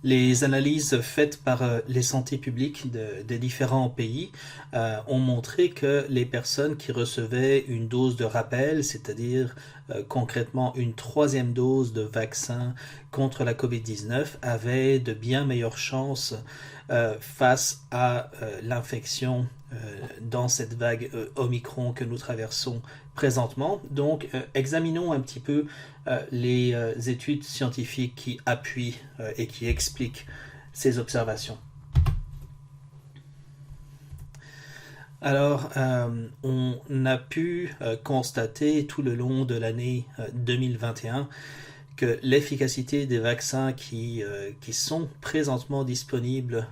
Les analyses faites par les santé publiques des différents pays ont montré que les personnes qui recevaient une dose de rappel, c'est-à-dire concrètement une troisième dose de vaccin contre la COVID-19, avaient de bien meilleures chances face à l'infection dans cette vague Omicron que nous traversons présentement. Donc, examinons un petit peu les études scientifiques qui appuient et qui expliquent ces observations. Alors, on a pu constater tout le long de l'année 2021 que l'efficacité des vaccins qui sont présentement disponibles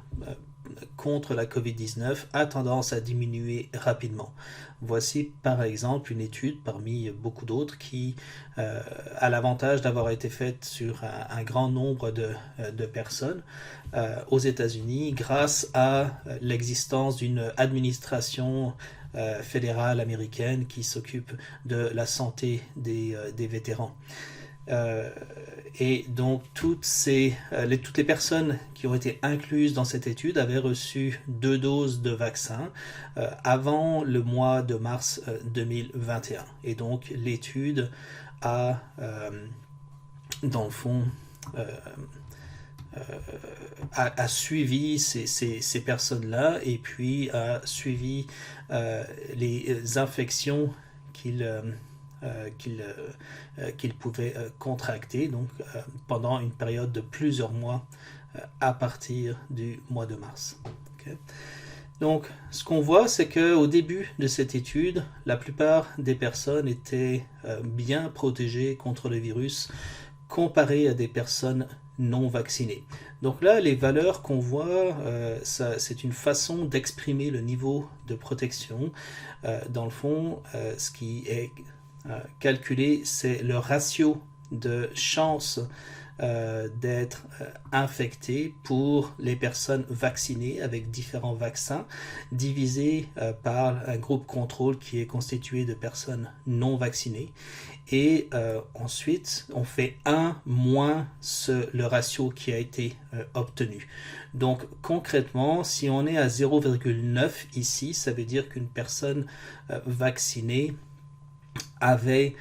contre la COVID-19 a tendance à diminuer rapidement. Voici par exemple une étude parmi beaucoup d'autres qui a l'avantage d'avoir été faite sur un grand nombre de personnes aux États-Unis grâce à l'existence d'une administration fédérale américaine qui s'occupe de la santé des vétérans. Et donc toutes les personnes qui ont été incluses dans cette étude avaient reçu 2 doses de vaccin avant le mois de mars 2021. Et donc l'étude a, dans le fond, a suivi ces personnes-là et puis a suivi les infections qu'ils pouvaient contracter donc, pendant une période de plusieurs mois à partir du mois de mars. Okay. Donc, ce qu'on voit, c'est qu'au début de cette étude, la plupart des personnes étaient bien protégées contre le virus comparé à des personnes non vaccinées. Donc là, les valeurs qu'on voit, c'est une façon d'exprimer le niveau de protection. Dans le fond, ce qui est calculé, c'est le ratio de chance d'être infecté pour les personnes vaccinées avec différents vaccins, divisé par un groupe contrôle qui est constitué de personnes non vaccinées. Et ensuite, on fait 1 moins le ratio qui a été obtenu. Donc concrètement, si on est à 0,9 ici, ça veut dire qu'une personne vaccinée avait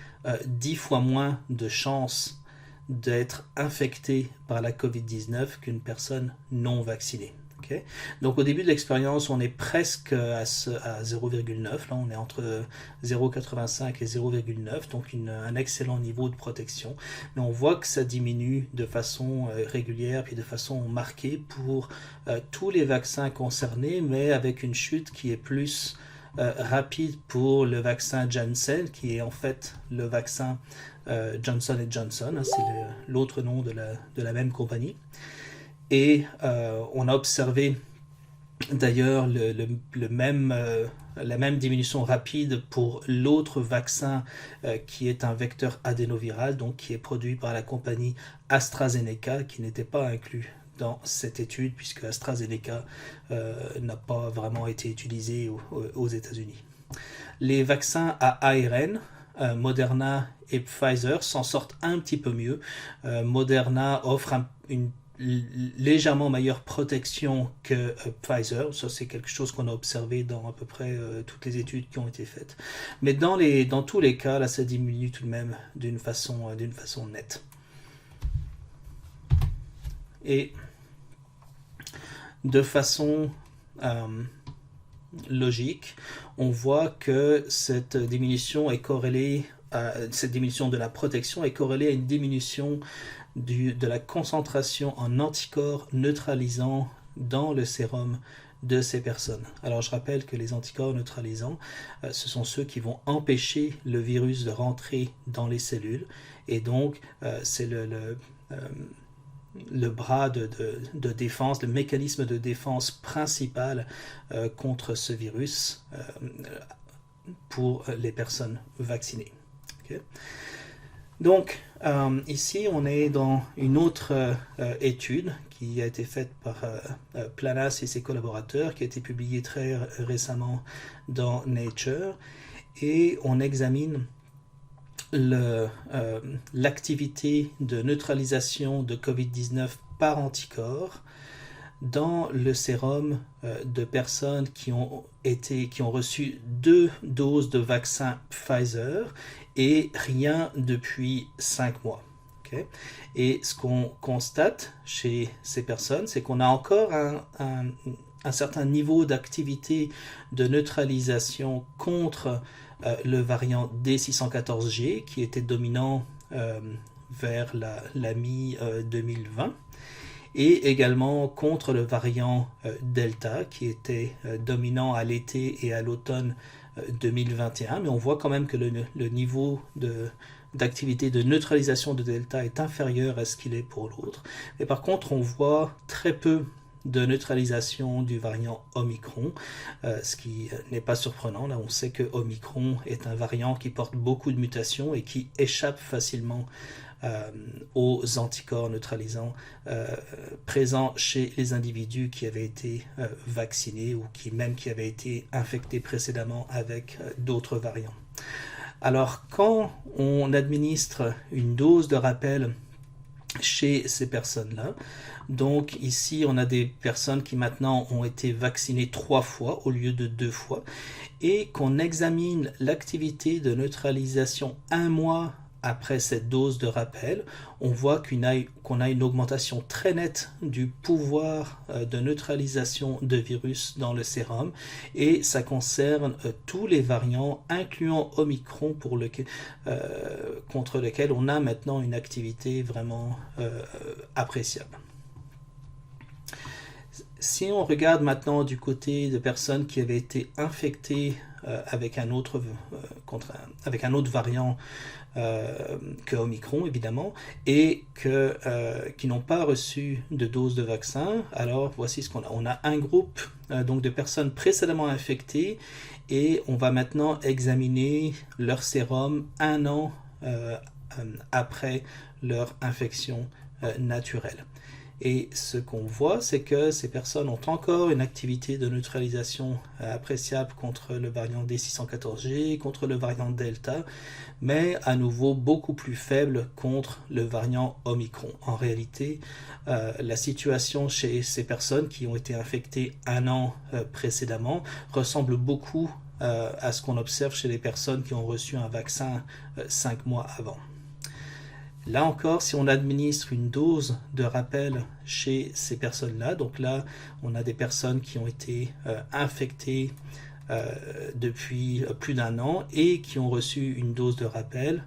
10 fois moins de chances d'être infecté par la COVID-19 qu'une personne non vaccinée. Okay. Donc au début de l'expérience, on est presque à 0,9, là on est entre 0,85 et 0,9, donc un excellent niveau de protection. Mais on voit que ça diminue de façon régulière puis de façon marquée pour tous les vaccins concernés, mais avec une chute qui est plus rapide pour le vaccin Janssen, qui est en fait le vaccin Johnson & Johnson, hein, c'est l'autre nom de la même compagnie. Et on a observé d'ailleurs la même diminution rapide pour l'autre vaccin qui est un vecteur adénoviral, donc qui est produit par la compagnie AstraZeneca, qui n'était pas inclus dans cette étude, puisque AstraZeneca n'a pas vraiment été utilisé aux États-Unis. Les vaccins à ARN, Moderna et Pfizer, s'en sortent un petit peu mieux. Moderna offre une légèrement meilleure protection que Pfizer. Ça, c'est quelque chose qu'on a observé dans à peu près toutes les études qui ont été faites. Mais dans tous les cas, là, ça diminue tout de même d'une façon nette. Et de façon logique, on voit que cette diminution est corrélée cette diminution de la protection est corrélée à une diminution de la concentration en anticorps neutralisants dans le sérum de ces personnes. Alors je rappelle que les anticorps neutralisants, ce sont ceux qui vont empêcher le virus de rentrer dans les cellules, et donc c'est le bras de défense, le mécanisme de défense principal contre ce virus pour les personnes vaccinées. Okay. Donc ici on est dans une autre étude qui a été faite par Planas et ses collaborateurs, qui a été publiée très récemment dans Nature, et on examine l'activité de neutralisation de COVID-19 par anticorps dans le sérum de personnes qui ont reçu 2 doses de vaccin Pfizer et rien depuis 5 mois. Okay? Et ce qu'on constate chez ces personnes, c'est qu'on a encore un certain niveau d'activité de neutralisation contre le variant D614G qui était dominant vers la mi-2020 et également contre le variant Delta qui était dominant à l'été et à l'automne 2021, mais on voit quand même que le niveau d'activité de neutralisation de Delta est inférieur à ce qu'il est pour l'autre. Mais par contre, on voit très peu de neutralisation du variant Omicron, ce qui n'est pas surprenant. Là, on sait que Omicron est un variant qui porte beaucoup de mutations et qui échappe facilement aux anticorps neutralisants présents chez les individus qui avaient été vaccinés ou qui avaient été infectés précédemment avec d'autres variants. Alors, quand on administre une dose de rappel chez ces personnes-là, donc ici on a des personnes qui maintenant ont été vaccinées 3 fois au lieu de 2 fois et qu'on examine l'activité de neutralisation 1 mois après cette dose de rappel, on voit qu'on a une augmentation très nette du pouvoir de neutralisation de virus dans le sérum et ça concerne tous les variants, incluant Omicron contre lequel on a maintenant une activité vraiment appréciable. Si on regarde maintenant du côté de personnes qui avaient été infectées avec un autre variant que Omicron évidemment et qui n'ont pas reçu de dose de vaccin, alors voici ce qu'on a. On a un groupe donc de personnes précédemment infectées et on va maintenant examiner leur sérum 1 an après leur infection naturelle. Et ce qu'on voit, c'est que ces personnes ont encore une activité de neutralisation appréciable contre le variant D614G, contre le variant Delta, mais à nouveau beaucoup plus faible contre le variant Omicron. En réalité, la situation chez ces personnes qui ont été infectées 1 an précédemment ressemble beaucoup à ce qu'on observe chez les personnes qui ont reçu un vaccin 5 mois avant. Là encore, si on administre une dose de rappel chez ces personnes-là, donc là, on a des personnes qui ont été infectées depuis plus d'1 an et qui ont reçu une dose de rappel.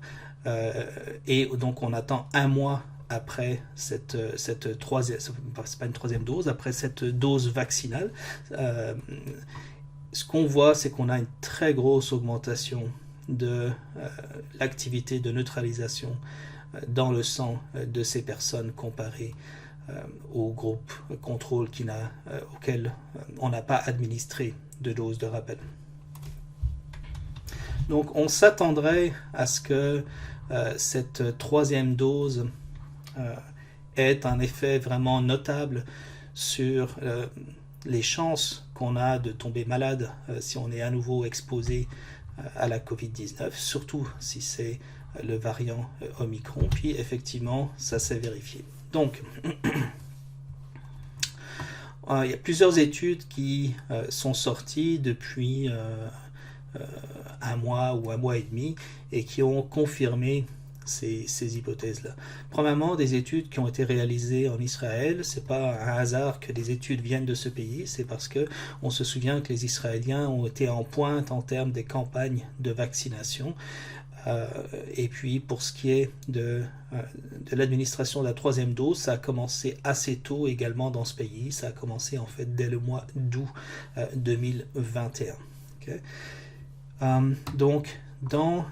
Et donc, on attend 1 mois après cette troisième, c'est pas une troisième dose, après cette dose vaccinale. Ce qu'on voit, c'est qu'on a une très grosse augmentation de l'activité de neutralisation dans le sang de ces personnes comparé au groupe contrôle auquel on n'a pas administré de dose de rappel. Donc on s'attendrait à ce que cette troisième dose ait un effet vraiment notable sur les chances qu'on a de tomber malade si on est à nouveau exposé à la COVID-19, surtout si c'est le variant Omicron, puis effectivement, ça s'est vérifié. Donc, il y a plusieurs études qui sont sorties depuis 1 mois ou 1 mois et demi et qui ont confirmé ces hypothèses-là. Premièrement, des études qui ont été réalisées en Israël. C'est pas un hasard que des études viennent de ce pays, c'est parce que on se souvient que les Israéliens ont été en pointe en termes des campagnes de vaccination. Et puis pour ce qui est de l'administration de la troisième dose, ça a commencé assez tôt également dans ce pays. Ça a commencé en fait dès le mois d'août 2021. Okay. Donc dans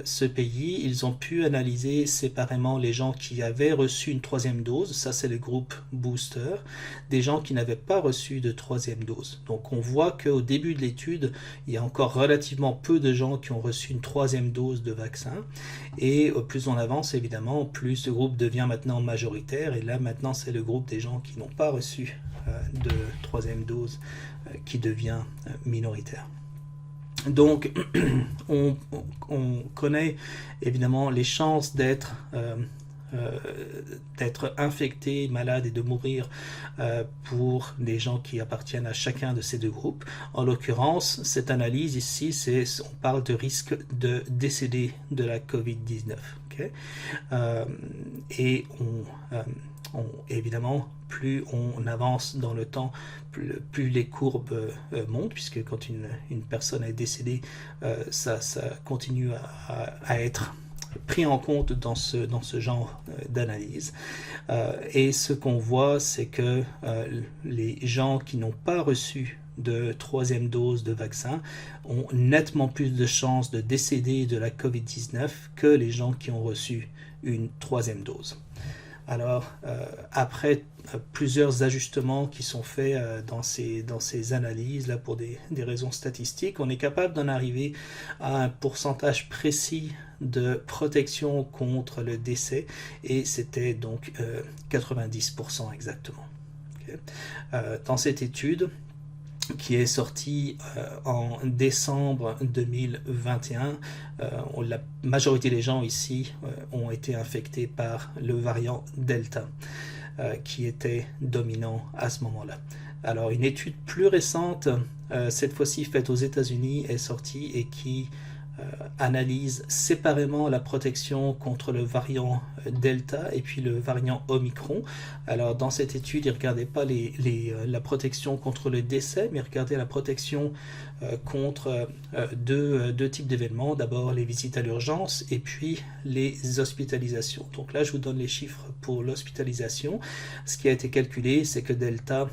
ce pays, ils ont pu analyser séparément les gens qui avaient reçu une troisième dose, ça c'est le groupe booster, des gens qui n'avaient pas reçu de troisième dose. Donc on voit qu'au début de l'étude, il y a encore relativement peu de gens qui ont reçu une troisième dose de vaccin, et plus on avance évidemment, plus le groupe devient maintenant majoritaire, et là maintenant c'est le groupe des gens qui n'ont pas reçu de troisième dose qui devient minoritaire. Donc, on connaît évidemment les chances d'être d'être infectés, malades et de mourir pour des gens qui appartiennent à chacun de ces deux groupes. En l'occurrence, cette analyse ici, on parle de risque de décéder de la COVID-19. Okay? Et évidemment, plus on avance dans le temps, plus les courbes montent, puisque quand une personne est décédée, ça continue à être pris en compte dans ce genre d'analyse. Et ce qu'on voit, c'est que les gens qui n'ont pas reçu de troisième dose de vaccin ont nettement plus de chances de décéder de la COVID-19 que les gens qui ont reçu une troisième dose. Alors, après plusieurs ajustements qui sont faits dans ces analyses là pour des raisons statistiques, on est capable d'en arriver à un pourcentage précis de protection contre le décès, et c'était donc 90% exactement. Okay. Dans cette étude, qui est sorti en décembre 2021. La majorité des gens ici ont été infectés par le variant Delta, qui était dominant à ce moment-là. Alors, une étude plus récente, cette fois-ci faite aux États-Unis, est sortie et qui analyse séparément la protection contre le variant Delta et puis le variant Omicron. Alors dans cette étude, ils ne regardaient pas la protection contre le décès, mais ils regardaient la protection contre deux types d'événements. D'abord les visites à l'urgence et puis les hospitalisations. Donc là, je vous donne les chiffres pour l'hospitalisation. Ce qui a été calculé, c'est que Delta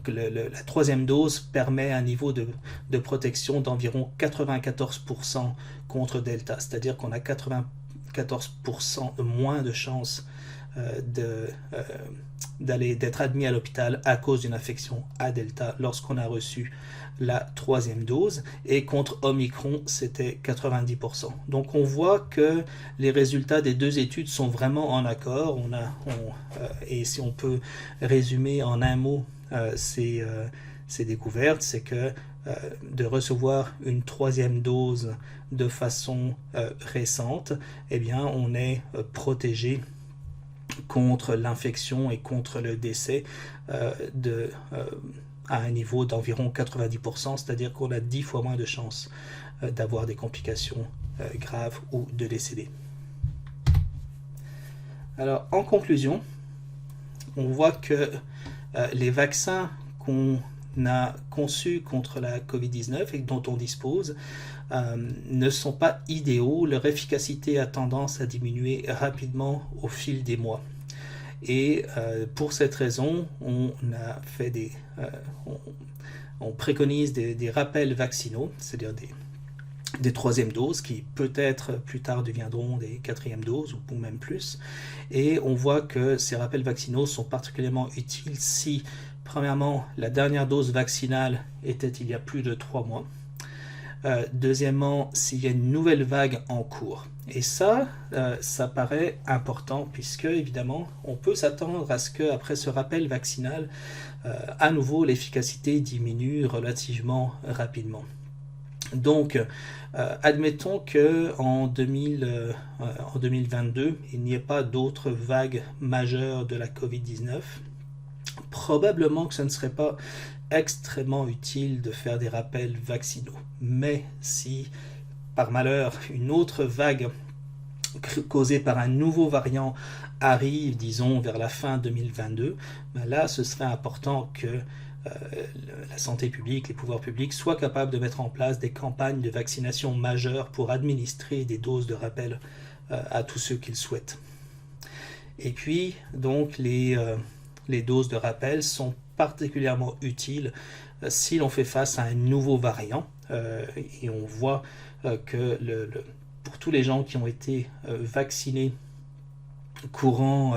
que la troisième dose permet un niveau de protection d'environ 94% contre Delta, c'est-à-dire qu'on a 94% de moins de chances d'être admis à l'hôpital à cause d'une infection à Delta lorsqu'on a reçu la troisième dose, et contre Omicron c'était 90%. Donc on voit que les résultats des deux études sont vraiment en accord. Et si on peut résumer en un mot ces découvertes, c'est que de recevoir une troisième dose de façon récente, eh bien on est protégé contre l'infection et contre le décès à un niveau d'environ 90%, c'est-à-dire qu'on a 10 fois moins de chances d'avoir des complications graves ou de décéder. Alors, en conclusion, on voit que les vaccins qu'on a conçus contre la COVID-19 et dont on dispose ne sont pas idéaux. Leur efficacité a tendance à diminuer rapidement au fil des mois. Et pour cette raison, on préconise des rappels vaccinaux, c'est-à-dire des troisièmes doses qui peut-être plus tard deviendront des quatrièmes doses ou même plus. Et on voit que ces rappels vaccinaux sont particulièrement utiles si, premièrement, la dernière dose vaccinale était il y a plus de 3 mois. Deuxièmement, s'il y a une nouvelle vague en cours. Et ça paraît important puisque, évidemment, on peut s'attendre à ce qu'après ce rappel vaccinal, à nouveau, l'efficacité diminue relativement rapidement. Donc, admettons qu'en 2022, il n'y ait pas d'autres vagues majeures de la COVID-19. Probablement que ce ne serait pas extrêmement utile de faire des rappels vaccinaux. Mais si, par malheur, une autre vague causée par un nouveau variant arrive, disons, vers la fin 2022, ben là, ce serait important que la santé publique, les pouvoirs publics soient capables de mettre en place des campagnes de vaccination majeures pour administrer des doses de rappel à tous ceux qui le souhaitent. Et puis, donc, les doses de rappel sont particulièrement utiles si l'on fait face à un nouveau variant. Et on voit que pour tous les gens qui ont été vaccinés courant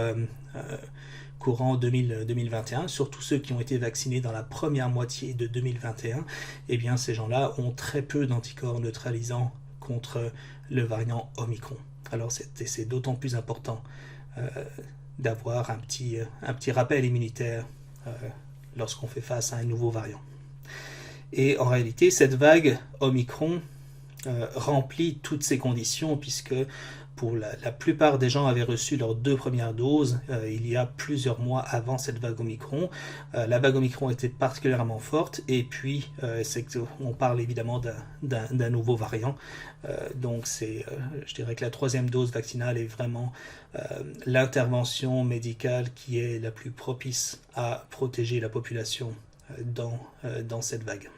2021, surtout ceux qui ont été vaccinés dans la première moitié de 2021, eh bien ces gens-là ont très peu d'anticorps neutralisants contre le variant Omicron. Alors c'est d'autant plus important d'avoir un petit rappel immunitaire lorsqu'on fait face à un nouveau variant. Et en réalité, cette vague Omicron remplit toutes ces conditions puisque pour la plupart des gens avaient reçu leurs 2 premières doses il y a plusieurs mois avant cette vague Omicron. La vague Omicron était particulièrement forte et puis on parle évidemment d'un nouveau variant. Donc je dirais que la 3e dose vaccinale est vraiment l'intervention médicale qui est la plus propice à protéger la population dans cette vague.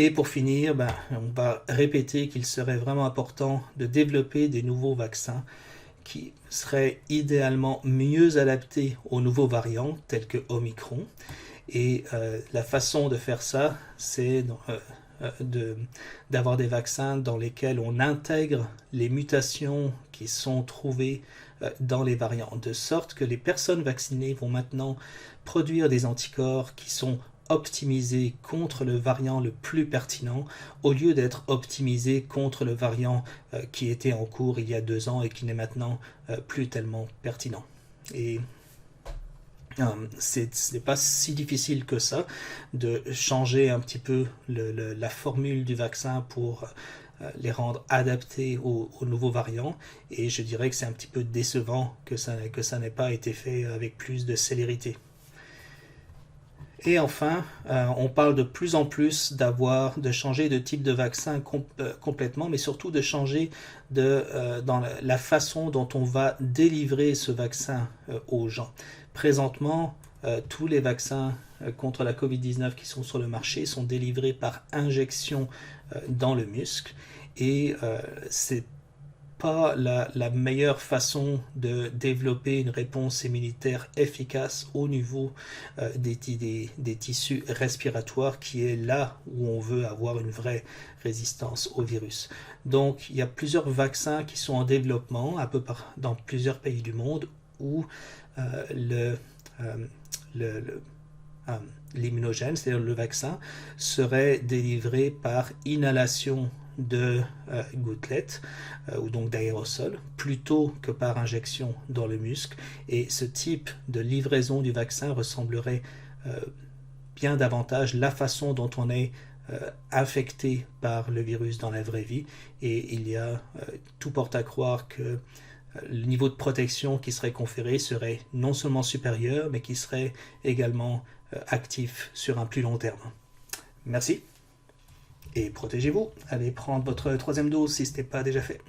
Et pour finir, on va répéter qu'il serait vraiment important de développer des nouveaux vaccins qui seraient idéalement mieux adaptés aux nouveaux variants tels que Omicron. Et la façon de faire ça, c'est d'avoir des vaccins dans lesquels on intègre les mutations qui sont trouvées dans les variants, de sorte que les personnes vaccinées vont maintenant produire des anticorps qui sont optimisés contre le variant le plus pertinent au lieu d'être optimisés contre le variant qui était en cours il y a 2 ans et qui n'est maintenant plus tellement pertinent. Et ce n'est pas si difficile que ça de changer un petit peu la formule du vaccin pour les rendre adaptés aux nouveaux variants, et je dirais que c'est un petit peu décevant que ça n'ait pas été fait avec plus de célérité. Et enfin, on parle de plus en plus de changer de type de vaccin complètement, mais surtout de changer dans la façon dont on va délivrer ce vaccin aux gens. Présentement, tous les vaccins contre la COVID-19 qui sont sur le marché sont délivrés par injection dans le muscle, et c'est pas la meilleure façon de développer une réponse immunitaire efficace au niveau des tissus respiratoires, qui est là où on veut avoir une vraie résistance au virus. Donc il y a plusieurs vaccins qui sont en développement dans plusieurs pays du monde où l'immunogène, c'est-à-dire le vaccin, serait délivré par inhalation de gouttelettes ou donc d'aérosols plutôt que par injection dans le muscle, et ce type de livraison du vaccin ressemblerait bien davantage la façon dont on est infecté par le virus dans la vraie vie, et tout porte à croire que le niveau de protection qui serait conféré serait non seulement supérieur, mais qui serait également actif sur un plus long terme. Merci. Et protégez-vous. Allez prendre votre 3e dose si ce n'est pas déjà fait.